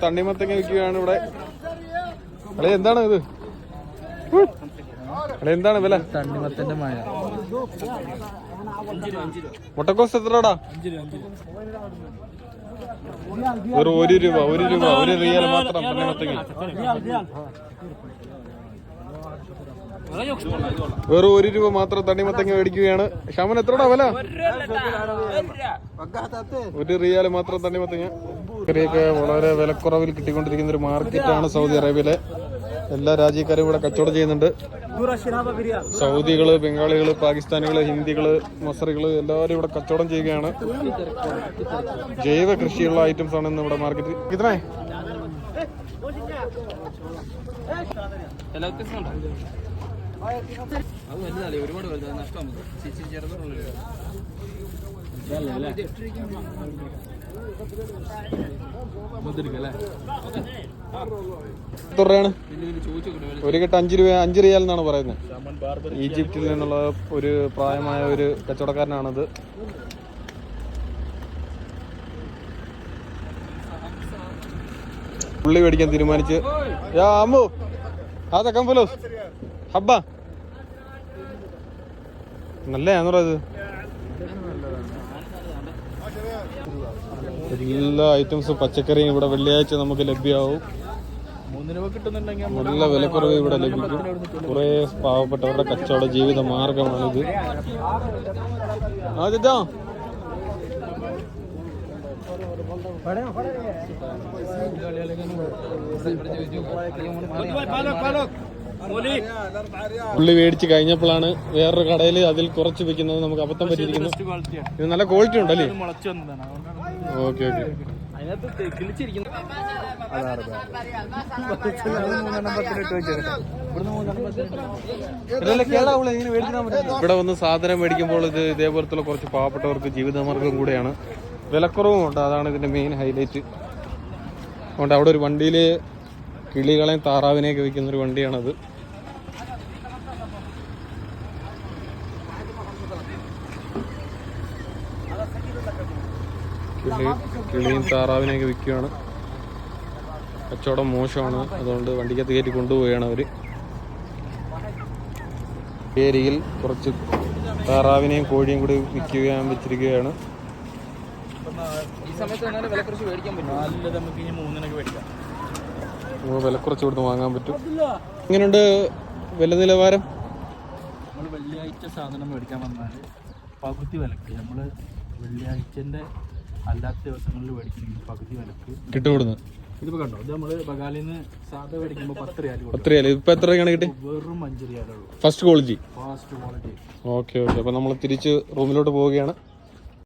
തണ്ണിമത്തങ്ങ വിൽക്കുകയാണ് ഇവിടെ. അല്ലെ എന്താണ് ഇത്? അല്ലെ എന്താണ് വില? തണ്ണിമത്തന്റെ മായ. മുട്ടക്കോസ് എത്രടാ? ഒരു രൂപ ഒരു റിയാൽ മാത്രം തണ്ണിമത്തങ്ങ. വെറും 1 രൂപ മാത്രം തണ്ണിമത്തങ്ങ മേടിക്കുകയാണ്. ഷാമൻ എത്രടാ വില? 1 റിയാൽ മാത്രം തണ്ണിമത്തങ്ങ. ഇവരെയൊക്കെ വളരെ വിലക്കുറവിൽ കിട്ടിക്കൊണ്ടിരിക്കുന്ന ഒരു മാർക്കറ്റാണ് സൗദി അറേബ്യയിലെ. എല്ലാ രാജ്യക്കാരും ഇവിടെ കച്ചവടം ചെയ്യുന്നുണ്ട്. സൗദികള്, ബംഗാളികള്, പാകിസ്ഥാനികള്, ഹിന്ദികള്, മസറികള് എല്ലാവരും ഇവിടെ കച്ചവടം ചെയ്യുകയാണ്. ജൈവ കൃഷിയുള്ള ഐറ്റംസ് ആണ് ഇന്ന് ഇവിടെ മാർക്കറ്റിൽ. ഇത്രേ ഒരുപാട് നഷ്ടം. എത്രയാണ് ഒരു കെട്ട്? 5 രൂപ, 5 റിയാൽ എന്നാണ് പറയുന്നത്. ഈജിപ്തിൽ നിന്നുള്ള ഒരു പ്രായമായ ഒരു കച്ചവടക്കാരനാണിത്. ഉള്ളി മേടിക്കാൻ തീരുമാനിച്ച്. ഹബ്ബ നല്ലതാണോ ഇത്? എല്ലാ ഐറ്റംസും പച്ചക്കറിയും ഇവിടെ വെള്ളിയാഴ്ച നമുക്ക് ലഭ്യമാവും. നല്ല വിലക്കുറവ് ഇവിടെ ലഭിക്കും. കുറെ പാവപ്പെട്ടവരുടെ കച്ചവട ജീവിത മാർഗമാണിത്. ഉള്ളി മേടിച്ച് കഴിഞ്ഞപ്പോഴാണ് വേറൊരു കടയിൽ അതിൽ കുറച്ച് വെക്കുന്നത് നമുക്ക് അബദ്ധം പറ്റിയിരിക്കുന്നു. ഇത് നല്ല ക്വാളിറ്റി ഉണ്ടല്ലേ? ഓക്കെ. ഇവിടെ വന്ന് സാധനം മേടിക്കുമ്പോൾ ഇത് ഇതേപോലത്തുള്ള കുറച്ച് പാവപ്പെട്ടവർക്ക് ജീവിതമാർഗം കൂടെയാണ്. വിലക്കുറവും ഉണ്ട്, അതാണ് ഇതിന്റെ മെയിൻ ഹൈലൈറ്റ്. അതുകൊണ്ട് അവിടെ ഒരു വണ്ടിയിൽ കിളികളെയും താറാവിനെയൊക്കെ വിൽക്കുന്നൊരു വണ്ടിയാണത്. കിളിയും താറാവിനെയൊക്കെ വിൽക്കുകയാണ്. കച്ചവടം മോശമാണ്, അതുകൊണ്ട് വണ്ടിക്കകത്ത് കയറ്റി കൊണ്ടുപോവുകയാണ് അവർ. ഏരിയയിൽ കുറച്ച് താറാവിനെയും കോഴിയും കൂടി വിൽക്കാൻ വെച്ചിരിക്കുകയാണ്. വില കുറച്ച് കൊടുത്ത് വാങ്ങാൻ പറ്റും. എങ്ങനെയുണ്ട് വില നിലവാരം? നമ്മൾ വെള്ളിയാഴ്ച സാധനം മേടിക്കാൻ വന്നാൽ പകുതി വിലക്ക്, നമ്മൾ വെള്ളിയാഴ്ചൻ്റെ അല്ലാത്ത ദിവസങ്ങളിൽ മേടിക്കണമെങ്കിൽ പകുതി വിലക്ക് കിട്ടുകൊടുക്കുന്നത്. ഇതിപ്പോൾ കണ്ടോ, ഇത് നമ്മൾ ബംഗാളിൽ നിന്ന് സാധനം മേടിക്കുമ്പോൾ 10 റിയാൽ. 10 റിയാൽ ഇപ്പം എത്ര രൂപയാണ് കിട്ടി? വെറും 5 റിയാലുള്ളൂ. First quality. Fast quality. Okay. അപ്പം നമ്മൾ തിരിച്ച് റൂമിലോട്ട് പോവുകയാണ്.